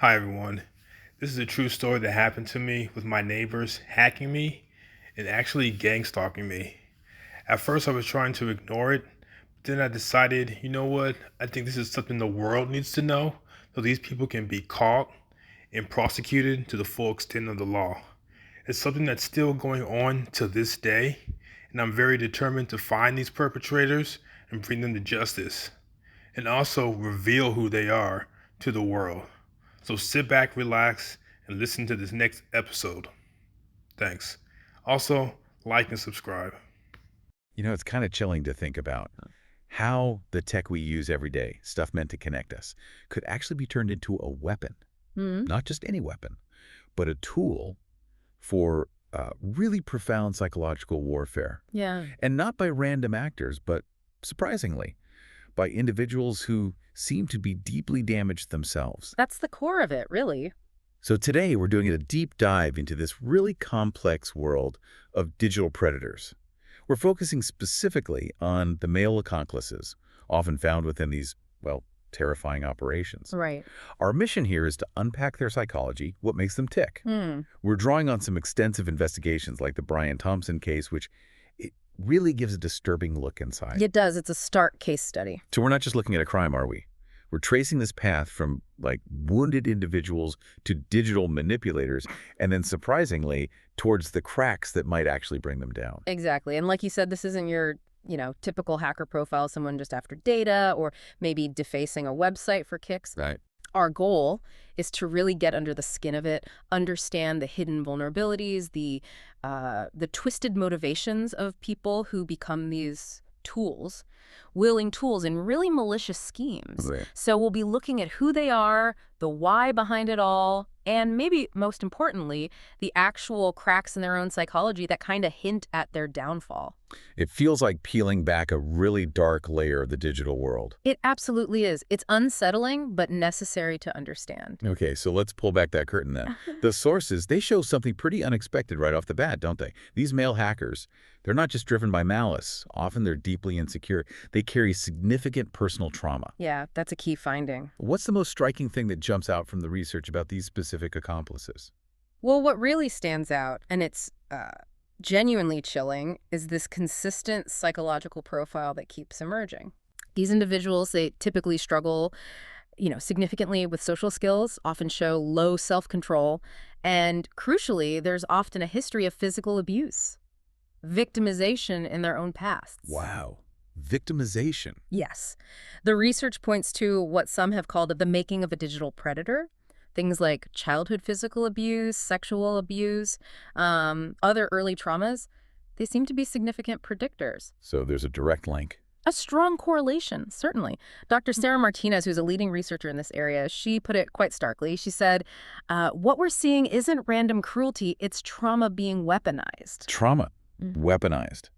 Hi everyone. This is a true story that happened to me with my neighbors hacking me and actually gang stalking me. At first I was trying to ignore it, but then I decided, you know what? I think this is something the world needs to know so these people can be caught and prosecuted to the full extent of the law. It's something that's still going on to this day, and I'm very determined to find these perpetrators and bring them to justice and also reveal who they are to the world. So sit back, relax, and listen to this next episode. Thanks. Also, like and subscribe. It's kind of chilling to think about how the tech we use every day, stuff meant to connect us, could actually be turned into a weapon. Mhm. Not just any weapon, but a tool for really profound psychological warfare. Yeah. And not by random actors, but surprisingly, by individuals who seem to be deeply damaged themselves. That's the core of it, really. So today we're doing a deep dive into this really complex world of digital predators. We're focusing specifically on the male accomplices, often found within these, well, terrifying operations. Right. Our mission here is to unpack their psychology, what makes them tick. Hmm. We're drawing on some extensive investigations like the Brian Thompson case, which it really gives a disturbing look inside. It does. It's a stark case study. So we're not just looking at a crime, are we? We're tracing this path from like wounded individuals to digital manipulators, and then surprisingly, towards the cracks that might actually bring them down. Exactly. And like you said, this isn't your, typical hacker profile, someone just after data or maybe defacing a website for kicks. Right. Our goal is to really get under the skin of it, understand the hidden vulnerabilities, the twisted motivations of people who become these tools, willing tools in really malicious schemes. Right. So we'll be looking at who they are, the why behind it all, and maybe most importantly, the actual cracks in their own psychology that kind of hint at their downfall. It feels like peeling back a really dark layer of the digital world. It absolutely is. It's unsettling, but necessary to understand. Okay, so let's pull back that curtain then. The sources, they show something pretty unexpected right off the bat, don't they? These male hackers, they're not just driven by malice. Often they're deeply insecure. They carry significant personal trauma. Yeah, that's a key finding. What's the most striking thing that jumps out from the research about these specific accomplices? Well, what really stands out, and it's genuinely chilling, is this consistent psychological profile that keeps emerging. These individuals, they typically struggle, significantly with social skills, often show low self-control, and crucially, there's often a history of physical abuse, victimization in their own pasts. Wow. Victimization. Yes. The research points to what some have called the making of a digital predator. Things like childhood physical abuse, sexual abuse, other early traumas, they seem to be significant predictors. So there's a direct link. A strong correlation, certainly. Dr. Sarah Martinez, who's a leading researcher in this area, she put it quite starkly. She said, what we're seeing isn't random cruelty, it's trauma being weaponized. Trauma. Weaponized.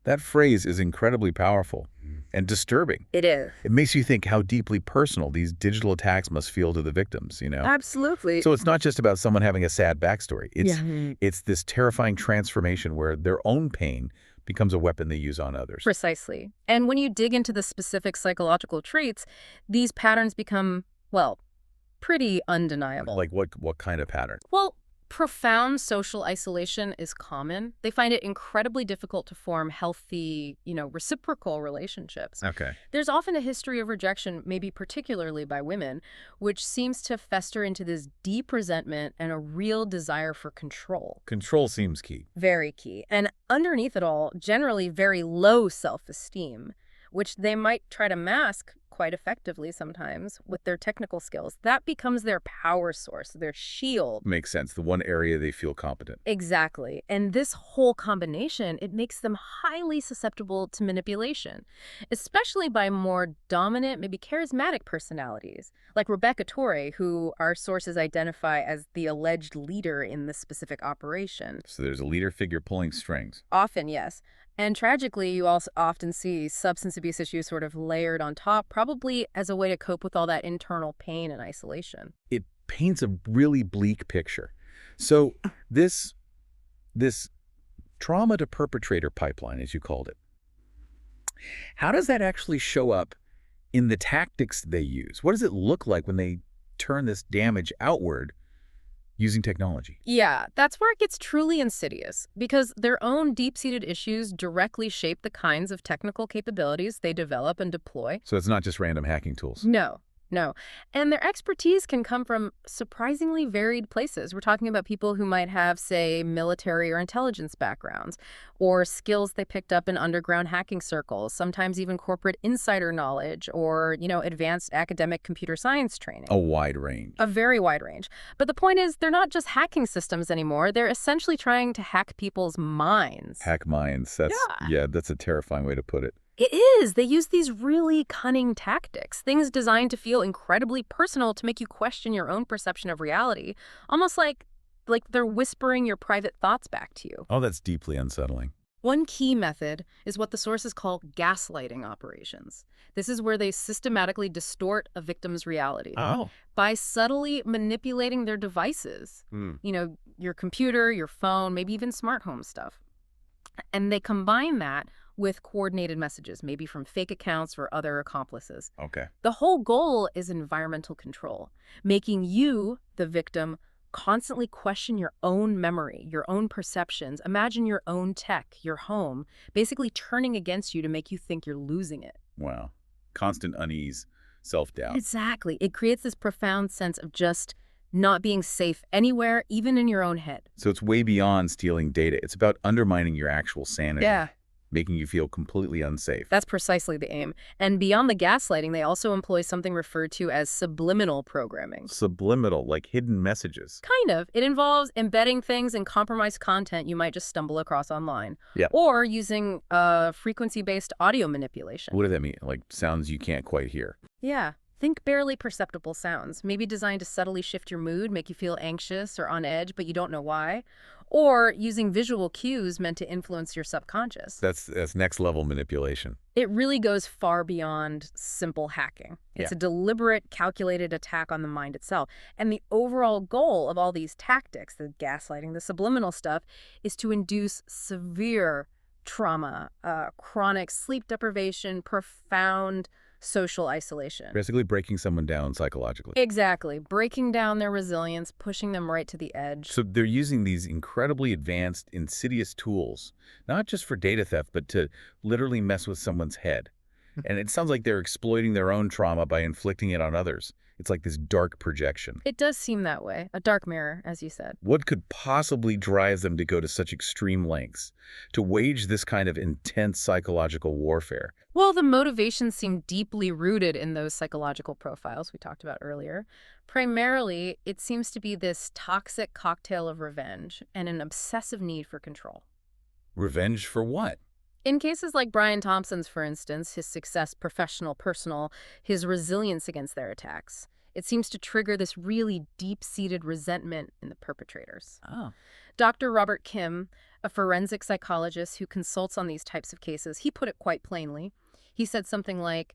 That phrase is incredibly powerful and disturbing. It is. It makes you think how deeply personal these digital attacks must feel to the victims, Absolutely. So it's not just about someone having a sad backstory. Yeah. It's this terrifying transformation where their own pain becomes a weapon they use on others. Precisely. And when you dig into the specific psychological traits, these patterns become, well, pretty undeniable. Like what kind of pattern? Well, profound social isolation is common. They find it incredibly difficult to form healthy, reciprocal relationships. Okay. There's often a history of rejection, maybe particularly by women, which seems to fester into this deep resentment and a real desire for control. Control seems key. Very key. And underneath it all, generally very low self-esteem, which they might try to mask quite effectively sometimes with their technical skills. That becomes their power source, their shield. Makes sense. The one area they feel competent. Exactly. And this whole combination, it makes them highly susceptible to manipulation, especially by more dominant, maybe charismatic personalities, like Rebecca Torre, who our sources identify as the alleged leader in this specific operation. So there's a leader figure pulling strings. Often, yes. And tragically, you also often see substance abuse issues sort of layered on top, probably as a way to cope with all that internal pain and isolation. It paints a really bleak picture. So this trauma to perpetrator pipeline, as you called it, how does that actually show up in the tactics they use? What does it look like when they turn this damage outward using technology. Yeah, that's where it gets truly insidious, because their own deep-seated issues directly shape the kinds of technical capabilities they develop and deploy. So it's not just random hacking tools. No, no. And their expertise can come from surprisingly varied places. We're talking about people who might have, say, military or intelligence backgrounds, or skills they picked up in underground hacking circles, sometimes even corporate insider knowledge, or, advanced academic computer science training. A wide range. A very wide range. But the point is, they're not just hacking systems anymore. They're essentially trying to hack people's minds. Hack minds. That's a terrifying way to put it. It is. They use these really cunning tactics, things designed to feel incredibly personal to make you question your own perception of reality, almost like they're whispering your private thoughts back to you. Oh, that's deeply unsettling. One key method is what the sources call gaslighting operations. This is where they systematically distort a victim's reality by subtly manipulating their devices. Your computer, your phone, maybe even smart home stuff. And they combine that with coordinated messages, maybe from fake accounts or other accomplices. Okay. The whole goal is environmental control, making you, the victim, constantly question your own memory, your own perceptions. Imagine your own tech, your home, basically turning against you to make you think you're losing it. Wow. Constant unease, self-doubt. Exactly. It creates this profound sense of just not being safe anywhere, even in your own head. So it's way beyond stealing data. It's about undermining your actual sanity. Yeah. Making you feel completely unsafe. That's precisely the aim. And beyond the gaslighting, they also employ something referred to as subliminal programming. Subliminal, like hidden messages. Kind of. It involves embedding things in compromised content you might just stumble across online. Yeah. Or using frequency-based audio manipulation. What does that mean? Like sounds you can't quite hear. Yeah. Think barely perceptible sounds, maybe designed to subtly shift your mood, make you feel anxious or on edge, but you don't know why. Or using visual cues meant to influence your subconscious. That's next level manipulation. It really goes far beyond simple hacking. It's a deliberate, calculated attack on the mind itself. And the overall goal of all these tactics, the gaslighting, the subliminal stuff, is to induce severe trauma, chronic sleep deprivation, profound social isolation. Basically breaking someone down psychologically. Exactly. Breaking down their resilience, pushing them right to the edge. So they're using these incredibly advanced, insidious tools, not just for data theft, but to literally mess with someone's head. And it sounds like they're exploiting their own trauma by inflicting it on others. It's like this dark projection. It does seem that way. A dark mirror, as you said. What could possibly drive them to go to such extreme lengths, to wage this kind of intense psychological warfare? Well, the motivations seem deeply rooted in those psychological profiles we talked about earlier. Primarily, it seems to be this toxic cocktail of revenge and an obsessive need for control. Revenge for what? In cases like Brian Thompson's, for instance, his success, professional, personal, his resilience against their attacks, it seems to trigger this really deep-seated resentment in the perpetrators. Oh. Dr. Robert Kim, a forensic psychologist who consults on these types of cases, he put it quite plainly. He said something like,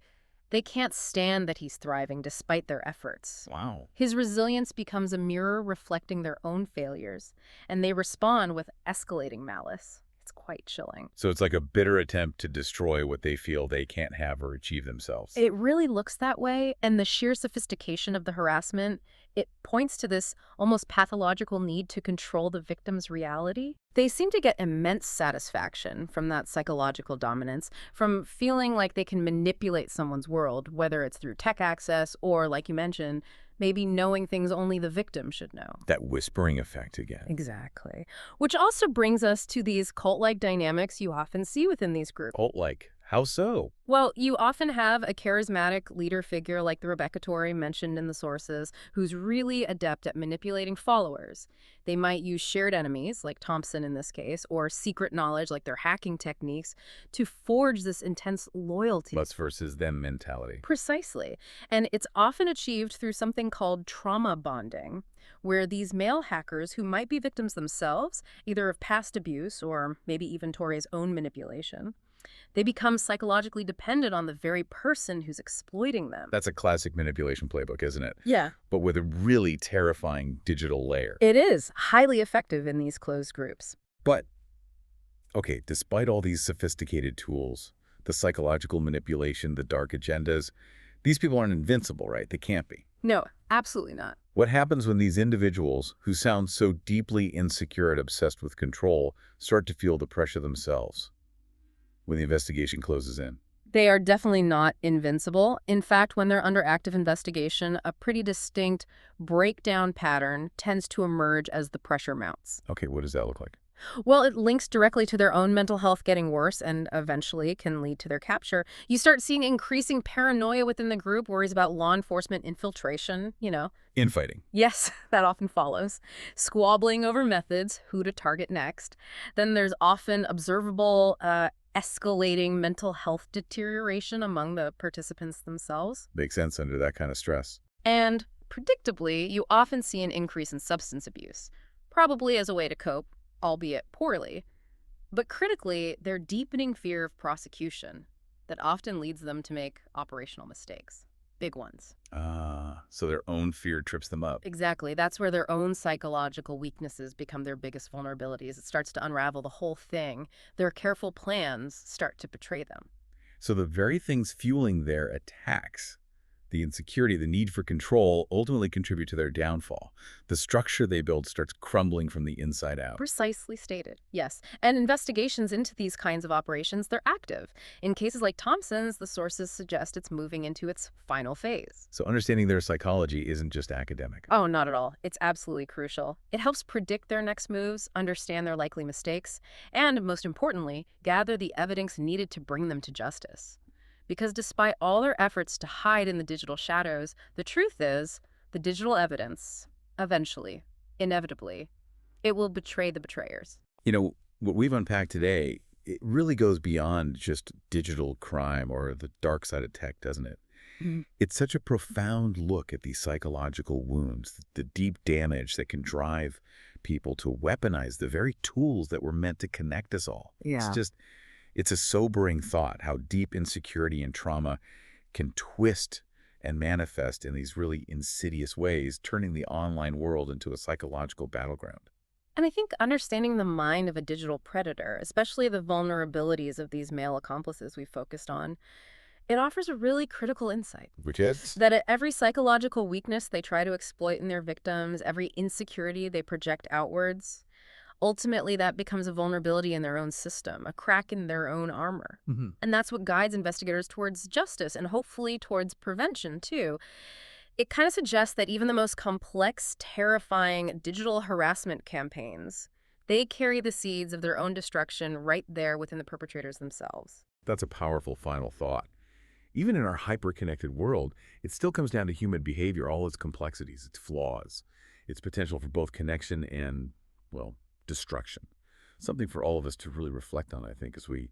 they can't stand that he's thriving despite their efforts. Wow. His resilience becomes a mirror reflecting their own failures, and they respond with escalating malice. It's quite chilling. So it's like a bitter attempt to destroy what they feel they can't have or achieve themselves. It really looks that way, and the sheer sophistication of the harassment, it points to this almost pathological need to control the victim's reality. They seem to get immense satisfaction from that psychological dominance, from feeling like they can manipulate someone's world, whether it's through tech access or, like you mentioned, maybe knowing things only the victim should know. That whispering effect again. Exactly. Which also brings us to these cult-like dynamics you often see within these groups. Cult-like? How so? Well, you often have a charismatic leader figure like the Rebecca Torrey mentioned in the sources, who's really adept at manipulating followers. They might use shared enemies, like Thompson in this case, or secret knowledge, like their hacking techniques, to forge this intense loyalty. Us versus them mentality. Precisely. And it's often achieved through something called trauma bonding, where these male hackers who might be victims themselves, either of past abuse or maybe even Torrey's own manipulation, they become psychologically dependent on the very person who's exploiting them. That's a classic manipulation playbook, isn't it? Yeah. But with a really terrifying digital layer. It is highly effective in these closed groups. But, okay, despite all these sophisticated tools, the psychological manipulation, the dark agendas, these people aren't invincible, right? They can't be. No, absolutely not. What happens when these individuals, who sound so deeply insecure and obsessed with control, start to feel the pressure themselves when the investigation closes in? They are definitely not invincible. In fact, when they're under active investigation, a pretty distinct breakdown pattern tends to emerge as the pressure mounts. Okay, what does that look like? Well, it links directly to their own mental health getting worse and eventually can lead to their capture. You start seeing increasing paranoia within the group, worries about law enforcement infiltration. Infighting. Yes, that often follows. Squabbling over methods, who to target next. Then there's often observable, escalating mental health deterioration among the participants themselves. Makes sense under that kind of stress. And predictably, you often see an increase in substance abuse, probably as a way to cope, albeit poorly. But critically, their deepening fear of prosecution that often leads them to make operational mistakes. Big ones. So their own fear trips them up. Exactly. That's where their own psychological weaknesses become their biggest vulnerabilities. It starts to unravel the whole thing. Their careful plans start to betray them. So the very things fueling their attacks, the insecurity, the need for control, ultimately contribute to their downfall. The structure they build starts crumbling from the inside out. Precisely stated. Yes. And investigations into these kinds of operations, they're active. In cases like Thompson's, the sources suggest it's moving into its final phase. So understanding their psychology isn't just academic. Oh, not at all. It's absolutely crucial. It helps predict their next moves, understand their likely mistakes, and, most importantly, gather the evidence needed to bring them to justice. Because despite all their efforts to hide in the digital shadows, the truth is, the digital evidence, eventually, inevitably, it will betray the betrayers. What we've unpacked today, it really goes beyond just digital crime or the dark side of tech, doesn't it? Mhm. It's such a profound look at these psychological wounds, the deep damage that can drive people to weaponize the very tools that were meant to connect us all. Yeah. It's a sobering thought how deep insecurity and trauma can twist and manifest in these really insidious ways, turning the online world into a psychological battleground. And I think understanding the mind of a digital predator, especially the vulnerabilities of these male accomplices we focused on, it offers a really critical insight. Which is? That at every psychological weakness they try to exploit in their victims, every insecurity they project outwards, ultimately that becomes a vulnerability in their own system, a crack in their own armor. Mhm. And that's what guides investigators towards justice and hopefully towards prevention, too. It kind of suggests that even the most complex, terrifying digital harassment campaigns, they carry the seeds of their own destruction right there within the perpetrators themselves. That's a powerful final thought. Even in our hyper-connected world, it still comes down to human behavior, all its complexities, its flaws, its potential for both connection and, well, destruction. Something for all of us to really reflect on, I think, as we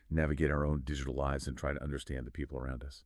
navigate our own digital lives and try to understand the people around us.